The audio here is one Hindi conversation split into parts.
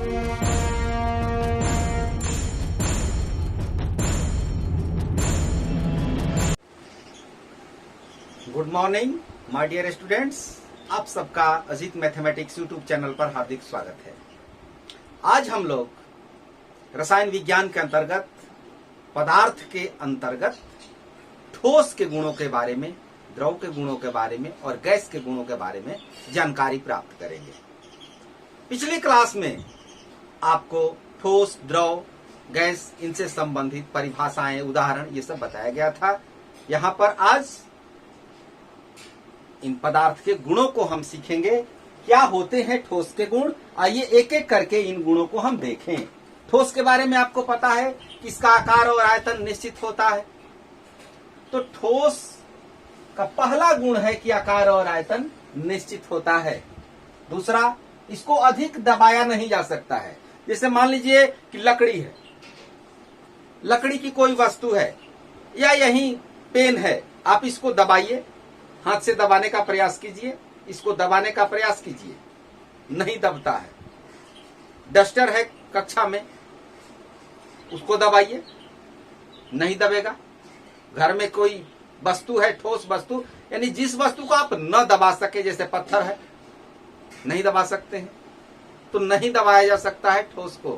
Good morning my dear students, आप सबका अजीत मैथमेटिक्स यूट्यूब चैनल पर हार्दिक स्वागत है। आज हम लोग रसायन विज्ञान के अंतर्गत पदार्थ के अंतर्गत ठोस के गुणों के बारे में, द्रव के गुणों के बारे में और गैस के गुणों के बारे में जानकारी प्राप्त करेंगे। पिछली क्लास में आपको ठोस, द्रव, गैस, इनसे संबंधित परिभाषाएं, उदाहरण ये सब बताया गया था। यहाँ पर आज इन पदार्थ के गुणों को हम सीखेंगे। क्या होते हैं ठोस के गुण, आइए एक एक करके इन गुणों को हम देखें। ठोस के बारे में आपको पता है कि इसका आकार और आयतन निश्चित होता है। तो ठोस का पहला गुण है कि आकार और आयतन निश्चित होता है। दूसरा, इसको अधिक दबाया नहीं जा सकता है। जैसे मान लीजिए कि लकड़ी है, लकड़ी की कोई वस्तु है या यही पेन है, आप इसको दबाइए, हाथ से दबाने का प्रयास कीजिए, इसको दबाने का प्रयास कीजिए, नहीं दबता है। डस्टर है कक्षा में, उसको दबाइए, नहीं दबेगा। घर में कोई वस्तु है, ठोस वस्तु, यानी जिस वस्तु को आप न दबा सके, जैसे पत्थर है, नहीं दबा सकते हैं, तो नहीं दबाया जा सकता है। ठोस को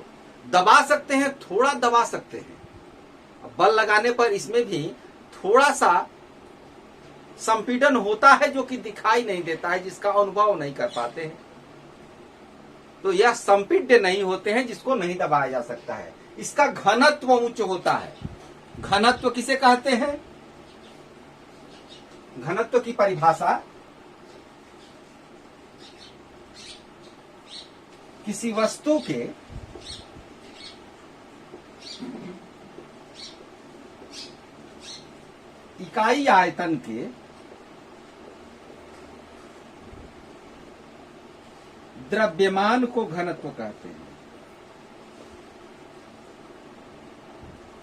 दबा सकते हैं, थोड़ा दबा सकते हैं। बल लगाने पर इसमें भी थोड़ा सा संपीड़न होता है, जो कि दिखाई नहीं देता है, जिसका अनुभव नहीं कर पाते हैं। तो यह संपीड्य नहीं होते हैं, जिसको नहीं दबाया जा सकता है। इसका घनत्व उच्च होता है। घनत्व किसे कहते हैं? घनत्व की परिभाषा किसी वस्तु के इकाई आयतन के द्रव्यमान को घनत्व कहते हैं।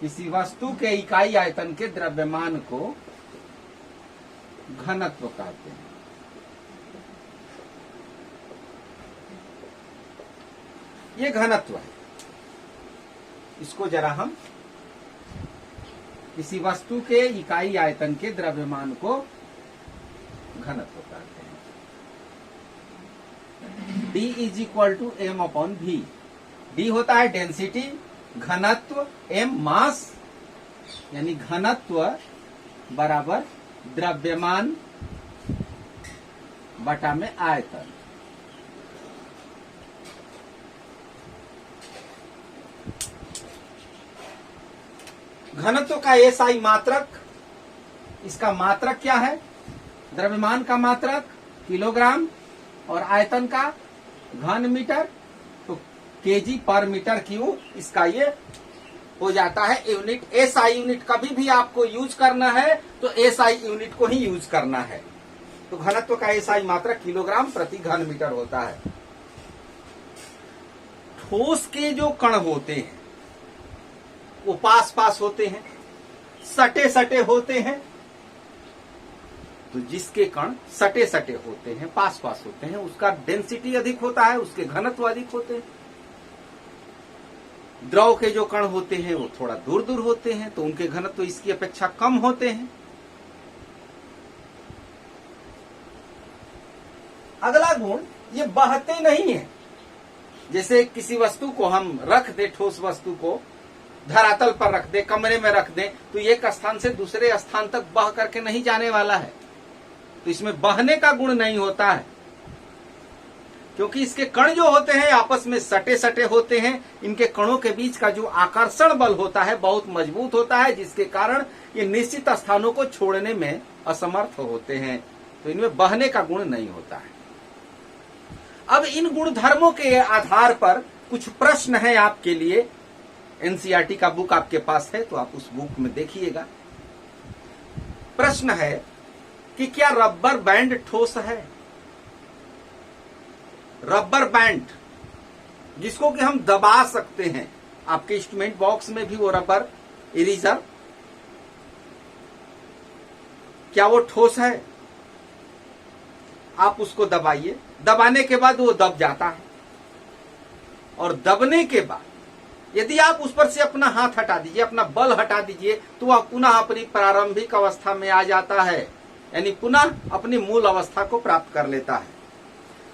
किसी वस्तु के इकाई आयतन के द्रव्यमान को घनत्व कहते हैं। ये घनत्व है। इसको जरा हम किसी वस्तु के इकाई आयतन के द्रव्यमान को घनत्व कहते हैं। D is equal to M upon V. D होता है डेंसिटी, घनत्व, एम मास, यानी घनत्व बराबर द्रव्यमान बटा में आयतन। घनत्व का एसआई मात्रक, इसका मात्रक क्या है? द्रव्यमान का मात्रक किलोग्राम और आयतन का घन मीटर, तो केजी पर मीटर क्यूब, इसका ये हो जाता है यूनिट। एसआई यूनिट कभी भी आपको यूज करना है तो एसआई यूनिट को ही यूज करना है। तो घनत्व का एसआई मात्रक किलोग्राम प्रति घन मीटर होता है। ठोस के जो कण होते हैं वो पास पास होते हैं, सटे सटे होते हैं। तो जिसके कण सटे सटे होते हैं, पास पास होते हैं, उसका डेंसिटी अधिक होता है, उसके घनत्व अधिक होते हैं। द्रव के जो कण होते हैं वो थोड़ा दूर दूर होते हैं, तो उनके घनत्व इसकी अपेक्षा कम होते हैं। अगला गुण, ये बहते नहीं है। जैसे किसी वस्तु को हम रख दे, ठोस वस्तु को धरातल पर रख दे, कमरे में रख दे, तो एक स्थान से दूसरे स्थान तक बह करके नहीं जाने वाला है। तो इसमें बहने का गुण नहीं होता है, क्योंकि इसके कण जो होते हैं आपस में सटे सटे होते हैं। इनके कणों के बीच का जो आकर्षण बल होता है बहुत मजबूत होता है, जिसके कारण ये निश्चित स्थानों को छोड़ने में असमर्थ होते हैं। तो इनमें बहने का गुण नहीं होता है। अब इन गुण धर्मों के आधार पर कुछ प्रश्न है आपके लिए। एनसीईआरटी का बुक आपके पास है तो आप उस बुक में देखिएगा। प्रश्न है कि क्या रबर बैंड ठोस है? रबर बैंड जिसको कि हम दबा सकते हैं, आपके इंस्ट्रूमेंट बॉक्स में भी वो रबर इरेजर, क्या वो ठोस है? आप उसको दबाइए, दबाने के बाद वो दब जाता है और दबने के बाद यदि आप उस पर से अपना हाथ हटा दीजिए, अपना बल हटा दीजिए, तो वह पुनः अपनी प्रारंभिक अवस्था में आ जाता है, यानी पुनः अपनी मूल अवस्था को प्राप्त कर लेता है।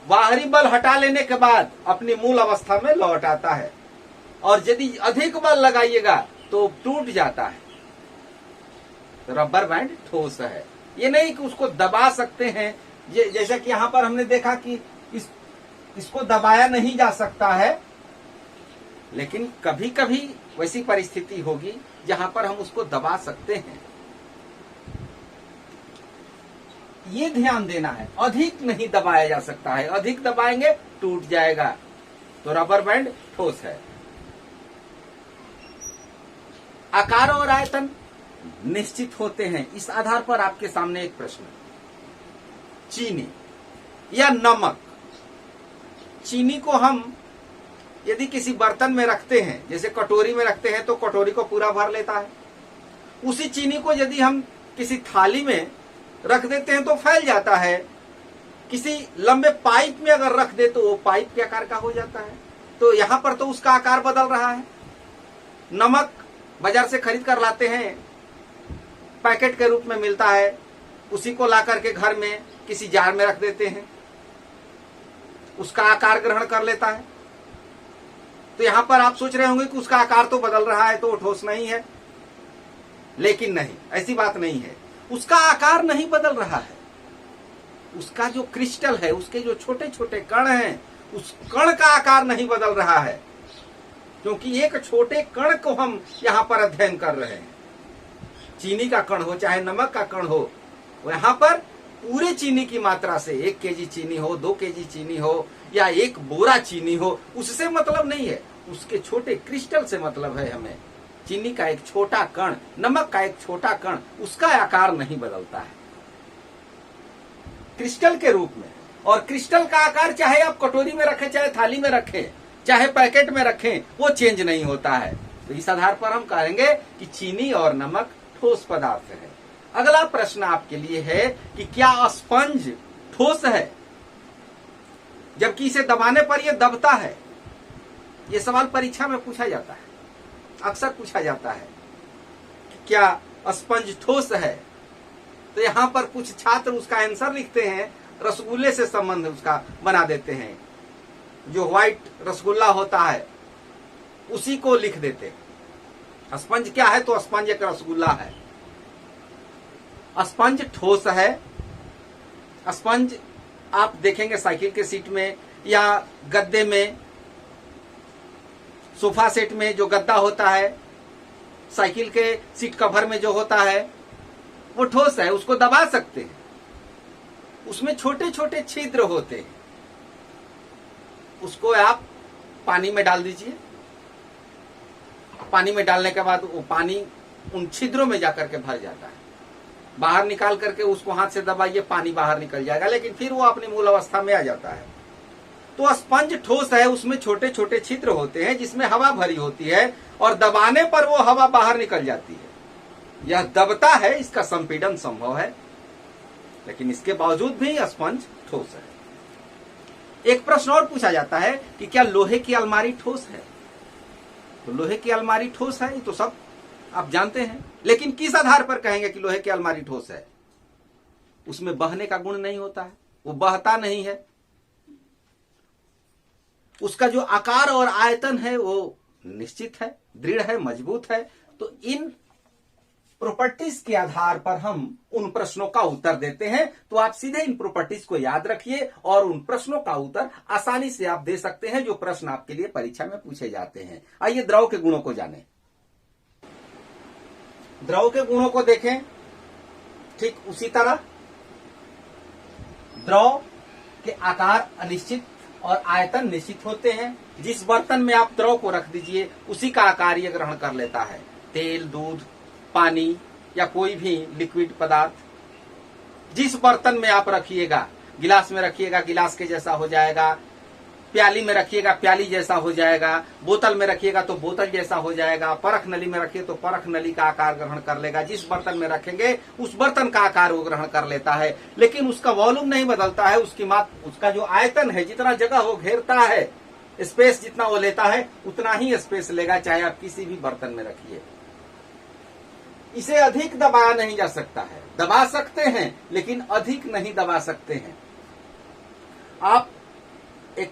बाहरी बल हटा लेने के बाद अपनी मूल अवस्था में लौट आता है, और यदि अधिक बल लगाइएगा तो टूट जाता है। तो रबर बैंड ठोस है, ये नहीं कि उसको दबा सकते हैं। ये जैसा कि यहां पर हमने देखा कि इसको दबाया नहीं जा सकता है, लेकिन कभी कभी वैसी परिस्थिति होगी जहां पर हम उसको दबा सकते हैं। ये ध्यान देना है, अधिक नहीं दबाया जा सकता है, अधिक दबाएंगे टूट जाएगा। तो रबर बैंड ठोस है। आकार और आयतन निश्चित होते हैं। इस आधार पर आपके सामने एक प्रश्न, चीनी या नमक, चीनी को हम यदि किसी बर्तन में रखते हैं, जैसे कटोरी में रखते हैं तो कटोरी को पूरा भर लेता है। उसी चीनी को यदि हम किसी थाली में रख देते हैं तो फैल जाता है। किसी लंबे पाइप में अगर रख दे तो वो पाइप के आकार का हो जाता है। तो यहां पर तो उसका आकार बदल रहा है। नमक बाजार से खरीद कर लाते हैं, पैकेट के रूप में मिलता है, उसी को ला करके घर में किसी जार में रख देते हैं, उसका आकार ग्रहण कर लेता है। तो यहां पर आप सोच रहे होंगे कि उसका आकार तो बदल रहा है तो वो ठोस नहीं है, लेकिन नहीं, ऐसी बात नहीं है। उसका आकार नहीं बदल रहा है, उसका जो क्रिस्टल है, उसके जो छोटे छोटे कण हैं, उस कण का आकार नहीं बदल रहा है, क्योंकि एक छोटे कण को हम यहां पर अध्ययन कर रहे हैं। चीनी का कण हो चाहे नमक का कण हो, यहां पर पूरे चीनी की मात्रा से 1 केजी चीनी हो, 2 केजी चीनी हो या 1 बोरा चीनी हो, उससे मतलब नहीं है, उसके छोटे क्रिस्टल से मतलब है हमें। चीनी का एक छोटा कण, नमक का एक छोटा कण, उसका आकार नहीं बदलता है क्रिस्टल के रूप में। और क्रिस्टल का आकार चाहे आप कटोरी में रखें, चाहे थाली में रखें, चाहे पैकेट में रखें, वो चेंज नहीं होता है। तो इस आधार पर हम कहेंगे कि चीनी और नमक ठोस पदार्थ है। अगला प्रश्न आपके लिए है कि क्या स्पंज ठोस है, जबकि इसे दबाने पर यह दबता है? यह सवाल परीक्षा में पूछा जाता है, अक्सर पूछा जाता है कि क्या स्पंज ठोस है। तो यहां पर कुछ छात्र उसका आंसर लिखते हैं, रसगुल्ले से संबंध उसका बना देते हैं, जो व्हाइट रसगुल्ला होता है उसी को लिख देते हैं। स्पंज क्या है? तो स्पंज एक रसगुल्ला है। स्पंज ठोस है। स्पंज आप देखेंगे साइकिल के सीट में या गद्दे में, सोफा सेट में जो गद्दा होता है, साइकिल के सीट कवर में जो होता है, वो ठोस है, उसको दबा सकते हैं। उसमें छोटे छोटे छिद्र होते हैं, उसको आप पानी में डाल दीजिए। पानी में डालने के बाद वो पानी उन छिद्रों में जाकर के भर जाता है। बाहर निकाल करके उसको हाथ से दबाइए, पानी बाहर निकल जाएगा, लेकिन फिर वो अपनी मूल अवस्था में आ जाता है। तो स्पंज ठोस है, उसमें छोटे छोटे छिद्र होते हैं जिसमें हवा भरी होती है, और दबाने पर वो हवा बाहर निकल जाती है। यह दबता है, इसका संपीड़न संभव है, लेकिन इसके बावजूद भी स्पंज ठोस है। एक प्रश्न और पूछा जाता है कि क्या लोहे की अलमारी ठोस है? तो लोहे की अलमारी ठोस है, ये तो सब आप जानते हैं, लेकिन किस आधार पर कहेंगे कि लोहे की अलमारी ठोस है? उसमें बहने का गुण नहीं होता है, वो बहता नहीं है। उसका जो आकार और आयतन है वो निश्चित है, दृढ़ है, मजबूत है। तो इन प्रॉपर्टीज के आधार पर हम उन प्रश्नों का उत्तर देते हैं। तो आप सीधे इन प्रॉपर्टीज को याद रखिए और उन प्रश्नों का उत्तर आसानी से आप दे सकते हैं जो प्रश्न आपके लिए परीक्षा में पूछे जाते हैं। आइए द्रव के गुणों को जानें। द्रव के गुणों को देखें। ठीक उसी तरह द्रव के आकार अनिश्चित और आयतन निश्चित होते हैं। जिस बर्तन में आप द्रव को रख दीजिए उसी का आकार यह ग्रहण कर लेता है। तेल, दूध, पानी या कोई भी लिक्विड पदार्थ जिस बर्तन में आप रखिएगा, गिलास में रखिएगा गिलास के जैसा हो जाएगा, प्याली में रखिएगा प्याली जैसा हो जाएगा, बोतल में रखिएगा तो बोतल जैसा हो जाएगा, परख नली में रखिए तो परख नली का आकार ग्रहण कर लेगा। जिस बर्तन में रखेंगे उस बर्तन का आकार वो ग्रहण कर लेता है, लेकिन उसका वॉल्यूम नहीं बदलता है। उसका जो आयतन है, जितना जगह वो घेरता है स्पेस जितना वो लेता है उतना ही स्पेस लेगा, चाहे आप किसी भी बर्तन में रखिए। इसे अधिक दबाया नहीं जा सकता है। दबा सकते हैं लेकिन अधिक नहीं दबा सकते हैं। आप एक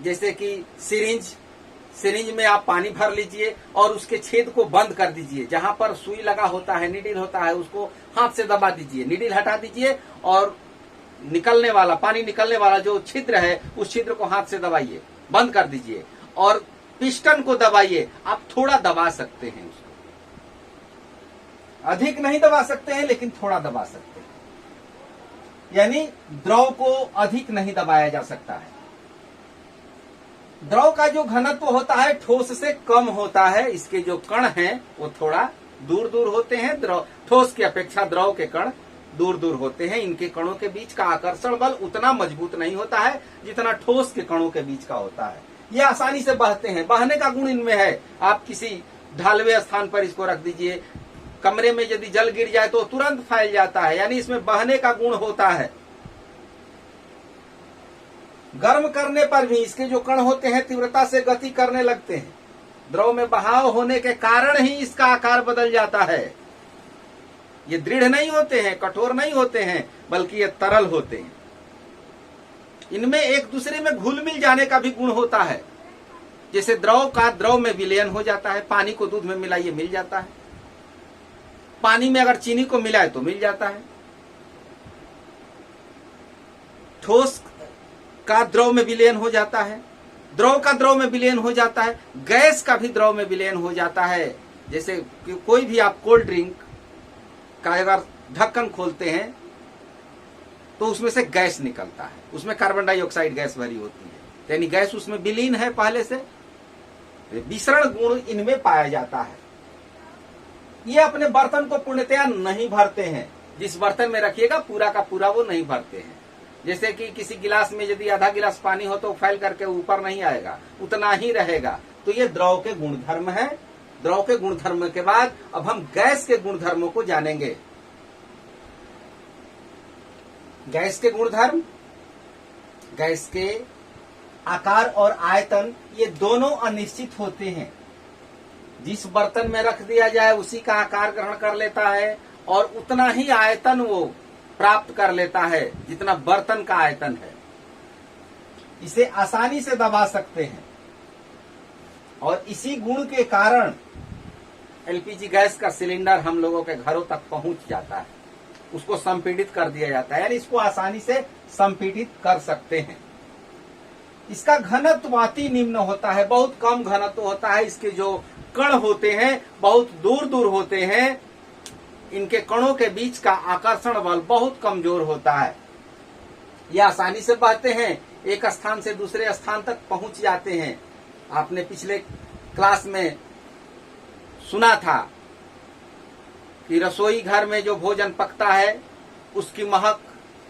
जैसे कि सिरिंज में आप पानी भर लीजिए और उसके छेद को बंद कर दीजिए। जहां पर सुई लगा होता है, नीडिल होता है, उसको हाथ से दबा दीजिए, नीडिल हटा दीजिए और पानी निकलने वाला जो छिद्र है उस छिद्र को हाथ से दबाइए, बंद कर दीजिए और पिस्टन को दबाइए। आप थोड़ा दबा सकते हैं उसको, अधिक नहीं दबा सकते हैं लेकिन थोड़ा दबा सकते हैं। यानी द्रव को अधिक नहीं दबाया जा सकता है। द्रव का जो घनत्व होता है ठोस से कम होता है। इसके जो कण हैं वो थोड़ा दूर दूर होते हैं। ठोस की अपेक्षा द्रव के कण दूर दूर होते हैं। इनके कणों के बीच का आकर्षण बल उतना मजबूत नहीं होता है जितना ठोस के कणों के बीच का होता है। ये आसानी से बहते हैं, बहने का गुण इनमें है। आप किसी ढालवे स्थान पर इसको रख दीजिए, कमरे में यदि जल गिर जाए तो तुरंत फैल जाता है, यानी इसमें बहने का गुण होता है। गर्म करने पर भी इसके जो कण होते हैं तीव्रता से गति करने लगते हैं। द्रव में बहाव होने के कारण ही इसका आकार बदल जाता है। ये दृढ़ नहीं होते हैं, कठोर नहीं होते हैं, बल्कि ये तरल होते हैं। इनमें एक दूसरे में घुल मिल जाने का भी गुण होता है। जैसे द्रव का द्रव में विलयन हो जाता है। पानी को दूध में मिलाइए, मिल जाता है। पानी में अगर चीनी को मिलाए तो मिल जाता है। ठोस का द्रव में विलयन हो जाता है, द्रव का द्रव में विलयन हो जाता है, गैस का भी द्रव में विलयन हो जाता है। जैसे कि कोई भी आप कोल्ड ड्रिंक का अगर ढक्कन खोलते हैं तो उसमें से गैस निकलता है, उसमें कार्बन डाइऑक्साइड गैस भरी होती है, यानी गैस उसमें विलीन है पहले से। विसरण गुण इनमें पाया जाता है। ये अपने बर्तन को पूर्णतया नहीं भरते हैं। जिस बर्तन में रखिएगा पूरा का पूरा वो नहीं भरते हैं। जैसे कि किसी गिलास में यदि आधा गिलास पानी हो तो फैल करके ऊपर नहीं आएगा, उतना ही रहेगा। तो ये द्रव के गुणधर्म है। द्रव के गुणधर्म के बाद अब हम गैस के गुणधर्मों को जानेंगे। गैस के गुणधर्म, गैस के आकार और आयतन ये दोनों अनिश्चित होते हैं। जिस बर्तन में रख दिया जाए उसी का आकार ग्रहण कर लेता है और उतना ही आयतन वो प्राप्त कर लेता है जितना बर्तन का आयतन है। इसे आसानी से दबा सकते हैं और इसी गुण के कारण एलपीजी गैस का सिलेंडर हम लोगों के घरों तक पहुंच जाता है। उसको संपीड़ित कर दिया जाता है, यानी इसको आसानी से संपीड़ित कर सकते हैं। इसका घनत्व अति निम्न होता है, बहुत कम घनत्व होता है। इसके जो कण होते हैं बहुत दूर दूर होते हैं। इनके कणों के बीच का आकर्षण बल बहुत कमजोर होता है। ये आसानी से बहते हैं, एक स्थान से दूसरे स्थान तक पहुंच जाते हैं। आपने पिछले क्लास में सुना था कि रसोई घर में जो भोजन पकता है उसकी महक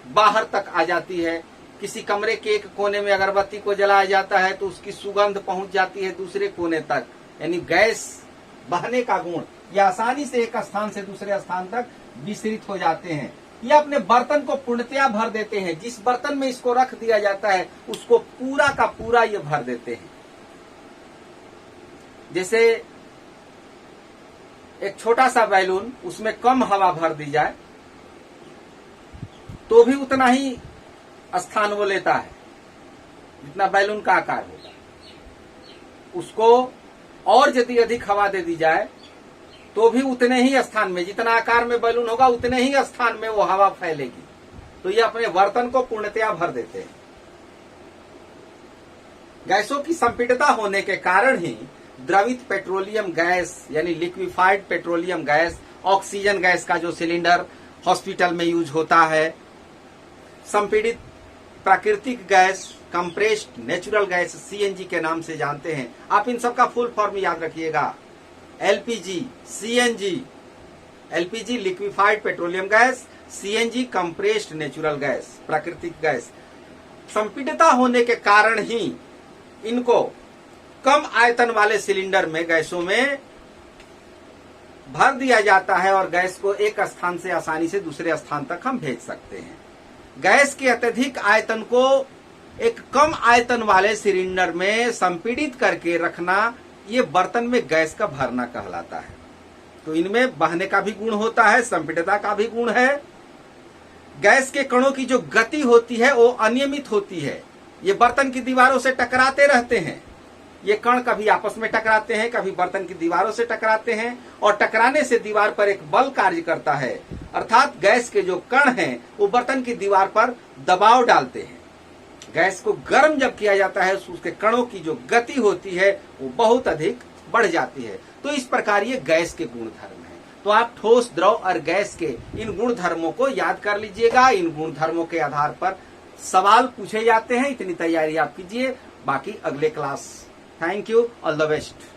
बाहर तक आ जाती है। किसी कमरे के एक कोने में अगरबत्ती को जलाया जाता है तो उसकी सुगंध पहुंच जाती है दूसरे कोने तक। यानी गैस बहने का गुण, ये आसानी से एक स्थान से दूसरे स्थान तक विस्तृत हो जाते हैं। ये अपने बर्तन को पूर्णतया भर देते हैं। जिस बर्तन में इसको रख दिया जाता है उसको पूरा का पूरा ये भर देते हैं। जैसे एक छोटा सा बैलून, उसमें कम हवा भर दी जाए तो भी उतना ही स्थान वो लेता है जितना बैलून का आकार होता है। उसको और यदि अधिक हवा दे दी जाए तो भी उतने ही स्थान में, जितना आकार में बैलून होगा उतने ही स्थान में वो हवा फैलेगी। तो ये अपने बर्तन को पूर्णतया भर देते हैं। गैसों की संपीड़ितता होने के कारण ही द्रवित पेट्रोलियम गैस यानी liquefied petroleum gas, oxygen gas का जो सिलेंडर हॉस्पिटल में यूज होता है, संपीड़ित प्राकृतिक gas, compressed natural gas CNG के नाम से जानते हैं। आप इन सब का फुल फॉर्म याद रखिएगा। LPG, CNG, LPG liquefied petroleum gas, CNG compressed natural gas, प्राकृतिक गैस। संपीड़ितता होने के कारण ही इनको कम आयतन वाले सिलेंडर में, गैसों में भर दिया जाता है और गैस को एक स्थान से आसानी से दूसरे स्थान तक हम भेज सकते हैं। गैस के अत्यधिक आयतन को एक कम आयतन वाले सिलेंडर में संपीड़ित करके रखना, ये बर्तन में गैस का भरना कहलाता है। तो इनमें बहने का भी गुण होता है, संपीड़ितता का भी गुण है। गैस के कणों की जो गति होती है वो अनियमित होती है। ये बर्तन की दीवारों से टकराते रहते हैं। ये कण कभी आपस में टकराते हैं, कभी बर्तन की दीवारों से टकराते हैं, और टकराने से दीवार पर एक बल कार्य करता है, अर्थात गैस के जो कण हैं वो बर्तन की दीवार पर दबाव डालते हैं। गैस को गर्म जब किया जाता है उसके कणों की जो गति होती है वो बहुत अधिक बढ़ जाती है। तो इस प्रकार ये गैस के गुण धर्म है। तो आप ठोस, द्रव और गैस के इन गुण धर्मों को याद कर लीजिएगा। इन गुण धर्मों के आधार पर सवाल पूछे जाते हैं, इतनी तैयारी आप कीजिए। बाकी अगले class. Thank you, all the best.